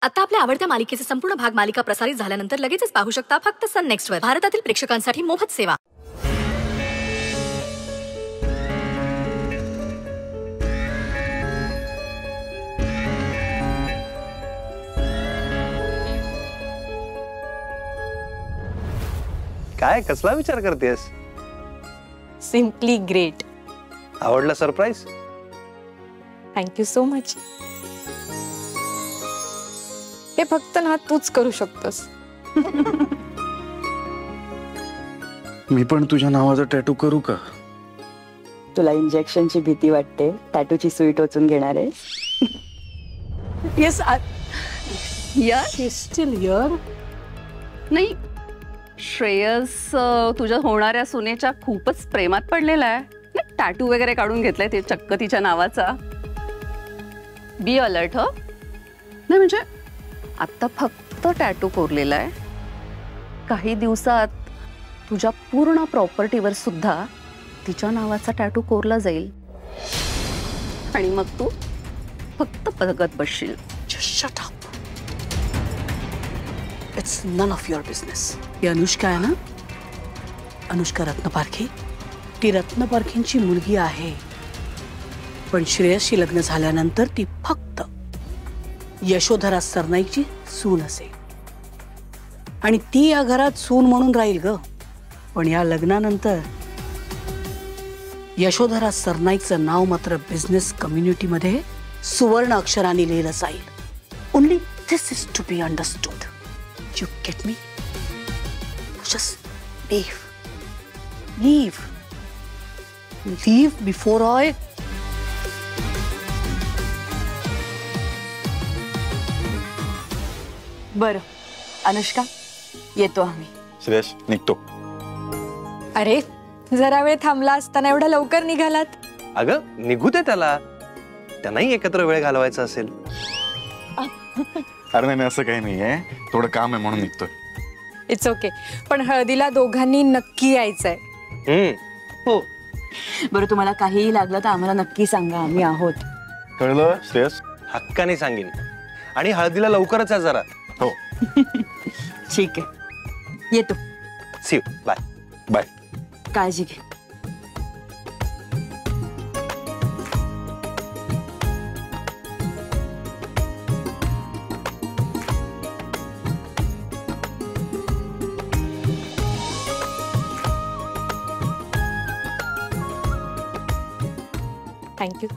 आता आपल्या आवडत्या मालिकेचे संपूर्ण भाग मालिका प्रसारित झाल्यानंतर लगेचच पाहू शकता फक्त सन नेक्स्ट वर. भारतातील प्रेक्षकांसाठी मोफत सेवा. काय कसला विचार करतेस? Simply great. आवडला सरप्राईज? Thank you so much. हे फक्त ना तूच करू शकतोस. मी पण तुझ्या नावाचा टॅटू करू का? तुला इंजेक्शनची भीती वाटते, टॅटूची सुई टोचून घेणार आहे. येस या स्टील हिअर. नाही, श्रेयस तुझ्या होणाऱ्या सुनेच्या खूपच प्रेमात पडलेला आहे. टॅटू वगैरे काढून घेतलाय ते चक्क तिच्या नावाचा. Be alert. नाही म्हणजे आता फक्त टॅटू कोरलेला आहे. काही दिवसात तुझ्या पूर्ण प्रॉपर्टीवर सुद्धा तिच्या नावाचा टॅटू कोरला जाईल आणि मग तू फक्त बघत बसशील. Shut up. It's none of your business. ही अनुष्का आहे ना, अनुष्का रत्नपारखी. ती रत्नपारखींची मुलगी आहे, पण श्रेयसशी लग्न झाल्यानंतर ती फक्त यशोधरा सरनाईकची सून असेल आणि ती या घरात सून म्हणून राहील ग. पण या लग्नानंतर यशोधरा सरनाईकचं नाव मात्र बिझनेस कम्युनिटीमध्ये सुवर्ण अक्षरांनी लिहिलं जाईल. Only this is to be understood. You get me? Just leave before I. बरं अनुष्का, येतो आम्ही. श्रेयस निघतो. अरे जरा वेळ थांबला असताना एवढा लवकर निघालात? अगं निघू दे त्याला, त्यांनाही एकत्र वेळ घालवायचा असेल. अरे नाही असं काही नाहीये, थोडं काम आहे म्हणून निघतोय. It's okay. पण हळदीला दोघांनी नक्की यायचंय. हो. बरं तुम्हाला काहीही लागलं तर आम्हाला नक्की सांगा, आम्ही आहोत. कळलं श्रेयस? हक्काने सांगेन. आणि हळदीला लवकरच आहे जरा. हो. ठीक आहे, येतो. See you. बाय. बाय. काळजी घे. थँक्यू.